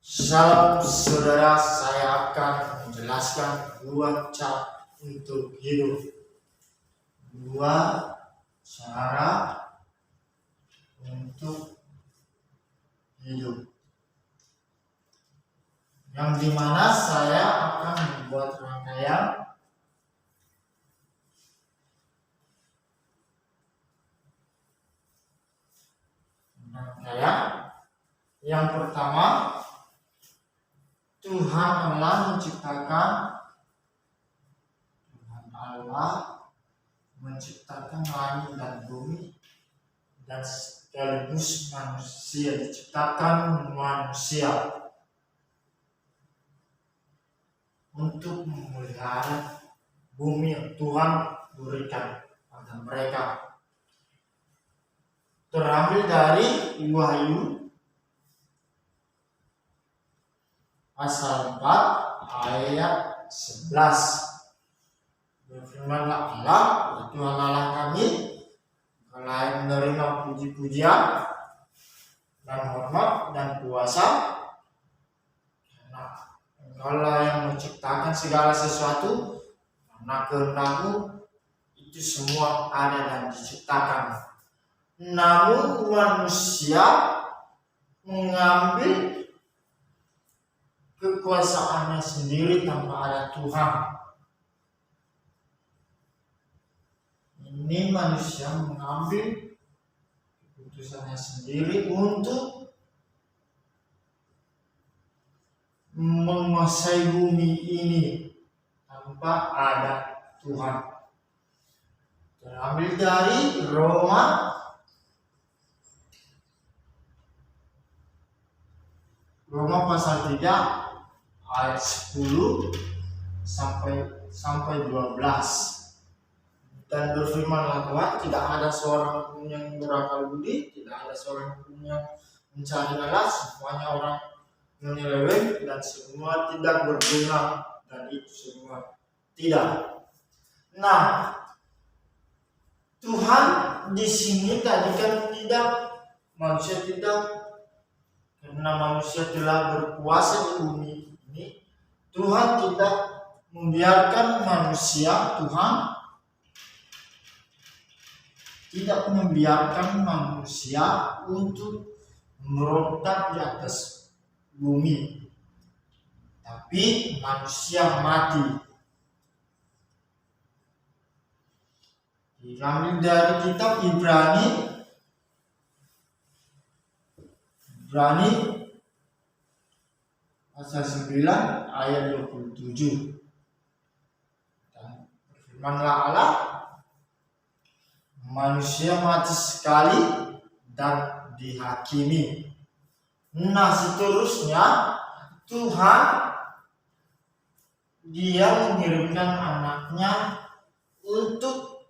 Salam saudara, saya akan menjelaskan dua cara untuk hidup. Dua cara untuk hidup. Yang dimana saya akan membuat rangkaian yang pertama. Tuhan Allah menciptakan langit dan bumi, dan sekaligus manusia, diciptakan manusia untuk memelihara bumi yang Tuhan berikan pada mereka. Terambil dari Wahyu pasal 4 ayat 11. Berfirmanlah Allah, Tuhan Allah kami, kalian menerima puji-pujian dan hormat dan kuasa, karena Engkaulah yang menciptakan segala sesuatu, karena kehendak-Mu itu semua ada dan diciptakan. Namun manusia mengambil kekuasaannya sendiri tanpa ada Tuhan. Ini manusia mengambil keputusannya sendiri untuk menguasai bumi ini tanpa ada Tuhan. Terambil dari Roma pasal 3 ayat 10 sampai 12. Dan berfirmanlah Tuhan, tidak ada seorang pun yang berakal budi, tidak ada seorang pun yang mencari Allah, semuanya orang menyeleweng dan semua tidak berguna, dan itu semua tidak. Nah, Tuhan di sini tadi kan tidak, manusia tidak, karena manusia telah berkuasa di bumi ini. Tuhan tidak membiarkan manusia, Tuhan tidak membiarkan manusia untuk merontak di atas bumi, tapi manusia mati. Diambil dari kitab Ibrani pasal 9 ayat 27. Dan berfirmanlah Allah, manusia mati sekali dan dihakimi. Nah, seterusnya Tuhan Dia mengirimkan anaknya untuk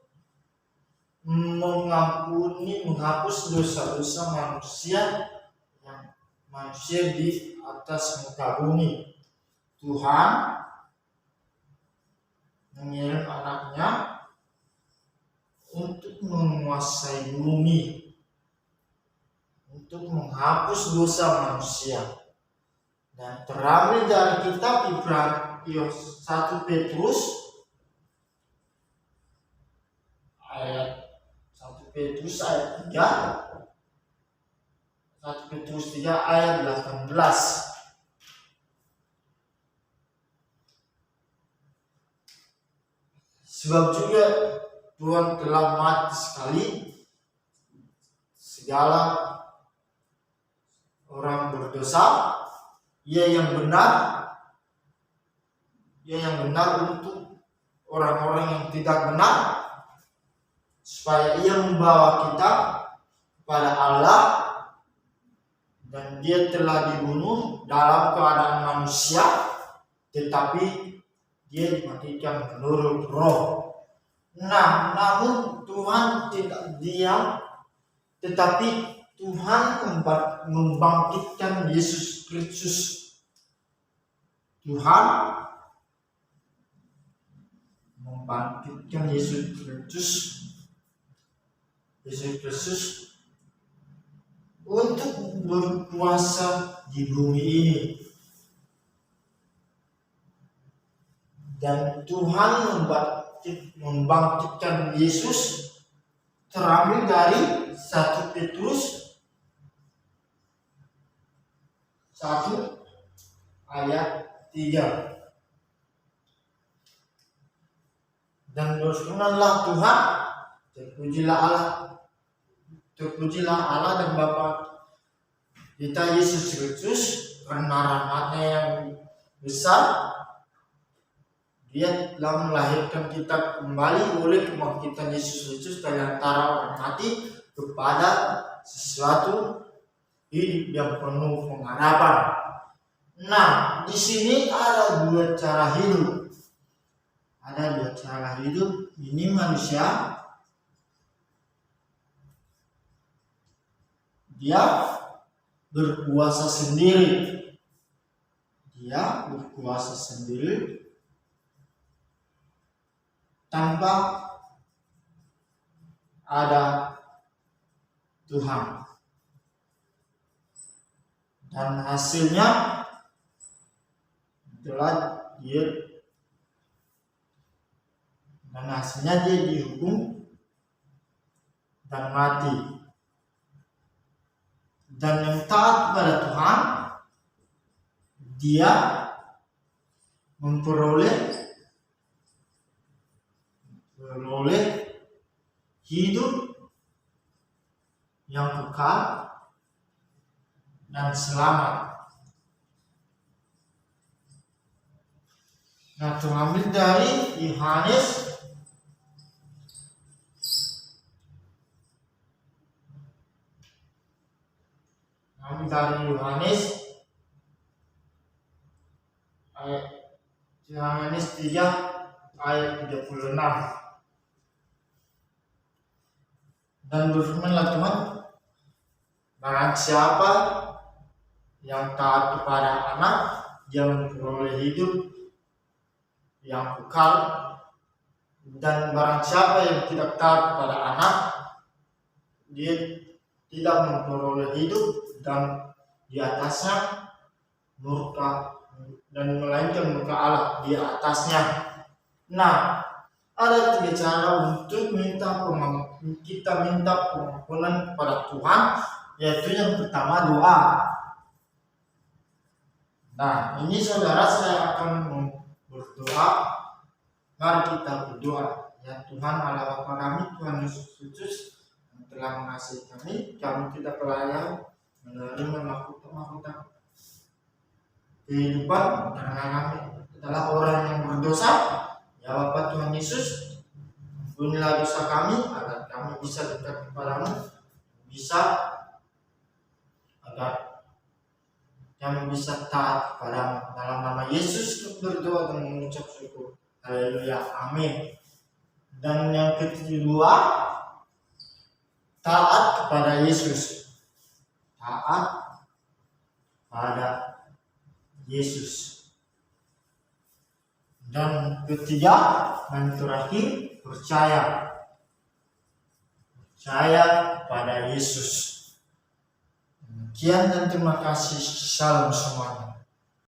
menghapus dosa-dosa manusia di atas muka bumi. Tuhan mengirim anaknya untuk menguasai bumi, untuk menghapus dosa manusia. Dan terambil dari kitab Ibrani 1 Petrus ayat 3, 1 Petrus 3 ayat 18. Sebab juga Tuhan telah mati sekali segala orang berdosa, Ia yang benar untuk orang-orang yang tidak benar, supaya Ia membawa kita kepada Allah. Dan Dia telah dibunuh dalam keadaan manusia, tetapi Dia dimatikan menurut roh. Nah, namun Tuhan tidak diam, tetapi Tuhan membangkitkan Yesus Kristus. Tuhan membangkitkan Yesus Kristus untuk berkuasa di bumi ini. Dan Tuhan membangkitkan Yesus terambil dari 1 Petrus 1 ayat 3. Dan berfirmanlah Tuhan, terpujilah Allah dan Bapa kita Yesus Kristus, karena rahmat-Nya yang besar. Dia telah melahirkan kita kembali oleh kebangkitan Yesus Kristus dari antara orang mati kepada sesuatu hidup yang penuh pengharapan. Nah, di sini ada 2 cara hidup. Ada 2 cara hidup. Ini manusia, dia berkuasa sendiri. Tanpa ada Tuhan. Dan hasilnya dia dihukum dan mati. Dan yang taat kepada Tuhan, dia memperoleh hidup yang kekal dan selamat. Nah, terambil dari Yohanes Yohanes 3 ayat 36. Dan berfirmanlah Tuhan, barang siapa yang taat kepada Anak, dia memperoleh hidup yang kekal. Dan barang siapa yang tidak taat kepada Anak, dia tidak memperoleh hidup, dan di atasnya murka, dan melainkan murka Allah di atasnya. Nah, ada 3 cara untuk kita minta pengampunan kepada Tuhan, yaitu yang pertama doa. Nah, ini saudara, saya akan berdoa. Mari kita berdoa. Ya Tuhan Allah Bapa kami, Tuhan Yesus Kristus yang telah mengasihi kami tidak layak menerima mahkota kehidupan karena kami adalah orang yang berdosa. Ya Bapa Tuhan Yesus, ampunilah dosa kami agar kami bisa dekat kepadamu, agar kami bisa taat kepadamu. Dalam nama Yesus kami berdoa dan mengucap syukur. Haleluya, amin. Dan yang kedua, taat kepada Yesus. Taat pada Yesus. Dan ketiga dan terakhir, percaya pada Yesus. Demikian dan terima kasih. Salam semuanya.